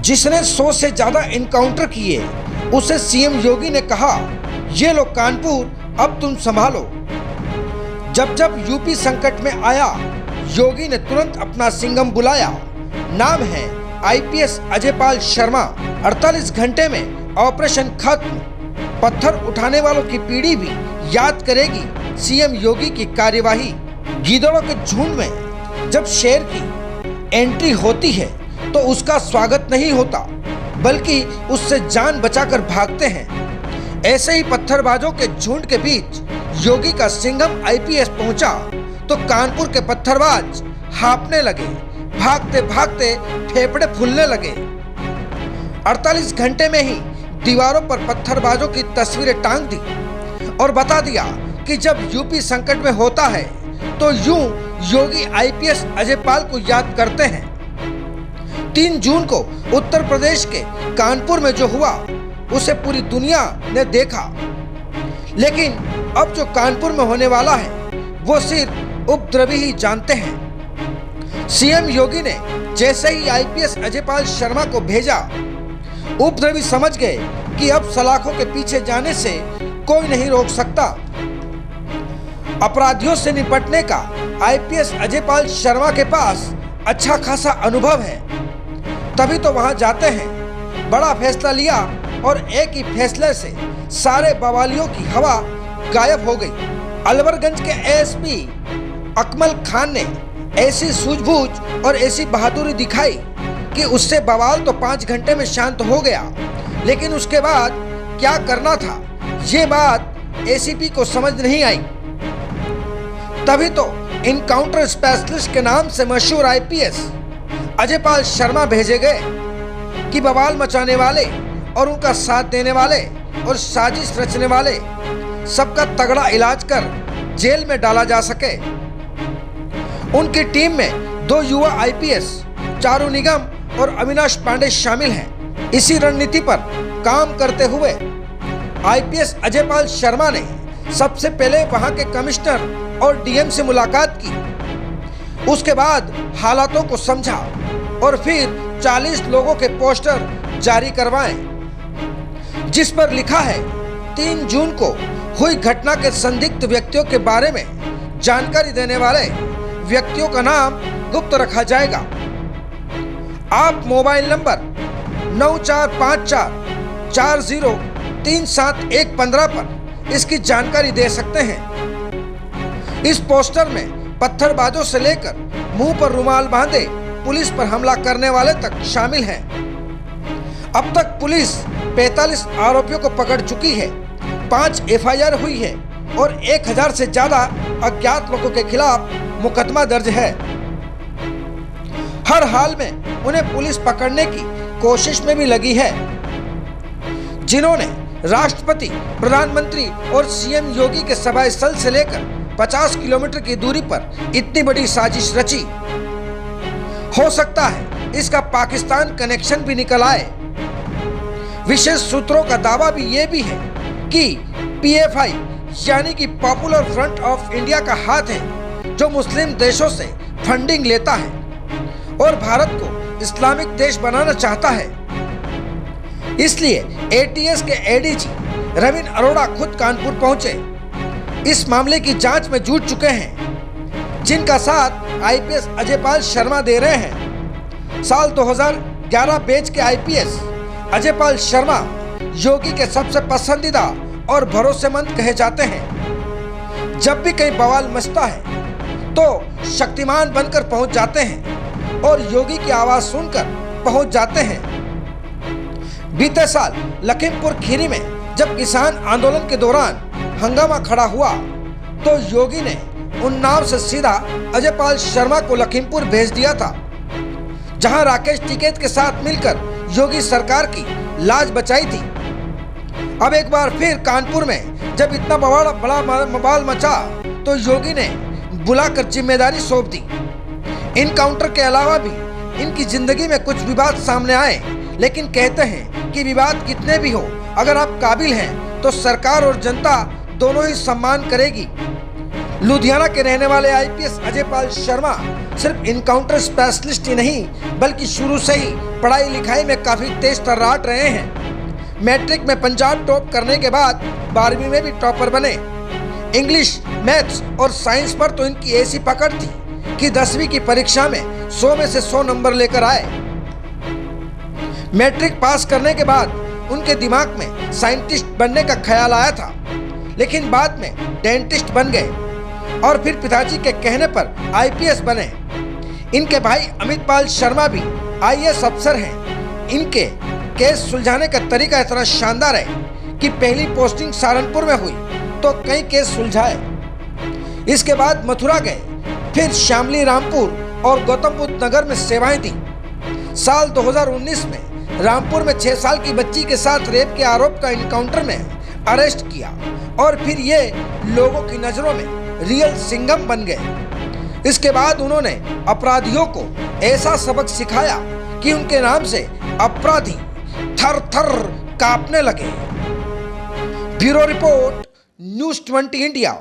जिसने 100 से ज्यादा एनकाउंटर किए, उसे सीएम योगी ने कहा, ये लो कानपुर, अब तुम संभालो। जब जब यूपी संकट में आया, योगी ने तुरंत अपना सिंघम बुलाया। नाम है आईपीएस अजयपाल शर्मा। 48 घंटे में ऑपरेशन खत्म। पत्थर उठाने वालों की पीढ़ी भी याद करेगी सीएम योगी की कार्यवाही। गीदड़ों के झुंड में जब शेर की एंट्री होती है तो उसका स्वागत नहीं होता, बल्कि उससे जान बचाकर भागते हैं। ऐसे ही पत्थरबाजों के झुंड के बीच योगी का सिंघम आईपीएस पहुंचा तो कानपुर के पत्थरबाज हांफने लगे, भागते भागते फेफड़े फूलने लगे। 48 घंटे में ही दीवारों पर पत्थरबाजों की तस्वीरें टांग दी और बता दिया कि जब यूपी संकट में होता है तो यूं योगी आईपीएस अजयपाल को याद करते हैं। 3 जून को उत्तर प्रदेश के कानपुर में जो हुआ उसे पूरी दुनिया ने देखा, लेकिन अब जो कानपुर में होने वाला है वो सिर्फ उपद्रवी ही जानते हैं। सीएम योगी ने जैसे ही आईपीएस अजयपाल शर्मा को भेजा, उपद्रवी समझ गए कि अब सलाखों के पीछे जाने से कोई नहीं रोक सकता। अपराधियों से निपटने का आईपीएस अजयपाल शर्मा के पास अच्छा खासा अनुभव है, तभी तो वहां जाते हैं। बड़ा फैसला लिया और एक ही फैसले से सारे बवालियों की हवा गायब हो गई। अलवरगंज के एएसपी अकमल खान ने ऐसी सूझबूझ और ऐसी बहादुरी दिखाई कि उससे बवाल तो 5 घंटे में शांत हो गया, लेकिन उसके बाद क्या करना था ये बात एसीपी को समझ नहीं आई। तभी तो इनकाउंटर स्पेशलिस्ट के नाम से मशहूर आईपीएस अजयपाल शर्मा भेजे गए कि बवाल मचाने वाले और उनका साथ देने वाले और साजिश रचने वाले सबका तगड़ा इलाज कर जेल में डाला जा सके। उनकी टीम में 2 युवा आईपीएस चारू निगम और अविनाश पांडे शामिल हैं। इसी रणनीति पर काम करते हुए आईपीएस अजयपाल शर्मा ने सबसे पहले वहां के कमिश्नर और डीएम से मुलाकात की। उसके बाद हालातों को समझा और फिर 40 लोगों के पोस्टर जारी करवाए, जिस पर लिखा है 3 जून को हुई घटना के संदिग्ध व्यक्तियों के बारे में जानकारी देने वाले व्यक्तियों का नाम गुप्त रखा जाएगा। आप मोबाइल नंबर 9454403715 पर इसकी जानकारी दे सकते हैं। इस पोस्टर में पत्थरबाजों से लेकर मुंह पर रुमाल बांधे पुलिस पर हमला करने वाले तक शामिल हैं। अब तक पुलिस 45 आरोपियों को पकड़ चुकी है, 5 एफआईआर हुई है और 1000 से ज्यादा अज्ञात लोगों के खिलाफ मुकदमा दर्ज है। हर हाल में उन्हें पुलिस पकड़ने की कोशिश में भी लगी है। जिन्होंने राष्ट्रपति, प्रधानमंत्री और सीएम योगी के सभा स्थल से लेकर 50 किलोमीटर की दूरी पर इतनी बड़ी साजिश रची। हो सकता है इसका पाकिस्तान कनेक्शन भी निकल आए। विशेष सूत्रों का दावा भी ये भी है कि पीएफआई यानी कि पॉपुलर फ्रंट ऑफ इंडिया का हाथ है, जो मुस्लिम देशों से फंडिंग लेता है और भारत को इस्लामिक देश बनाना चाहता है। इसलिए एटीएस के एडीजी रविंद्र अरोड़ा खुद कानपुर पहुंचे, इस मामले की जांच में जुट चुके हैं, जिनका साथ आईपीएस अजयपाल शर्मा दे रहे हैं। साल 2011 बैच के आईपीएस अजयपाल शर्मा योगी के सबसे पसंदीदा और भरोसेमंद कहे जाते हैं। जब भी कहीं बवाल मचता है तो शक्तिमान बनकर पहुंच जाते हैं और योगी की आवाज सुनकर पहुंच जाते हैं। बीते साल लखीमपुर खीरी में जब किसान आंदोलन के दौरान हंगामा खड़ा हुआ तो योगी ने उन्नाव से सीधा अजयपाल शर्मा को लखीमपुर भेज दिया था, जहां राकेश टिकैत के साथ मिलकर योगी सरकार की लाज बचाई थी। अब एक बार फिर कानपुर में जब इतना बड़ा बवाल मचा तो योगी ने बुलाकर जिम्मेदारी सौंप दी। इनकाउंटर के अलावा भी इनकी जिंदगी में कुछ विवाद सामने आए, लेकिन कहते हैं कि विवाद कितने भी हो, अगर आप काबिल हैं तो सरकार और जनता दोनों ही सम्मान करेगी। लुधियाना के रहने वाले आईपीएस अजयपाल शर्मा सिर्फ इनकाउंटर स्पेशलिस्ट ही नहीं बल्कि शुरू से ही पढ़ाई लिखाई में काफ़ी तेज तर्राट रहे हैं। मैट्रिक में पंजाब टॉप करने के बाद 12वीं में भी टॉपर बने। इंग्लिश, मैथ्स और साइंस पर तो इनकी ऐसी पकड़ थी कि 10वीं की परीक्षा में 100 में से 100 नंबर लेकर आए। मैट्रिक पास करने के बाद उनके दिमाग में साइंटिस्ट बनने का ख्याल आया था, लेकिन बाद में डेंटिस्ट बन गए और फिर पिताजी के कहने पर आईपीएस बने। इनके भाई अमित पाल शर्मा भी आईएएस अफसर हैं। इनके केस सुलझाने का तरीका इतना शानदार है कि पहली पोस्टिंग सहारनपुर में हुई तो कई केस सुलझाए। इसके बाद मथुरा गए, फिर शामली, रामपुर और गौतम बुद्ध नगर में सेवाएं दी। साल 2019 में रामपुर में 6 साल की बच्ची के साथ रेप के आरोप का इनकाउंटर में अरेस्ट किया और फिर ये लोगों की नजरों में रियल सिंघम बन गए। इसके बाद उन्होंने अपराधियों को ऐसा सबक सिखाया कि उनके नाम से अपराधी थर थर कांपने लगे। Bureau report, news 20 India.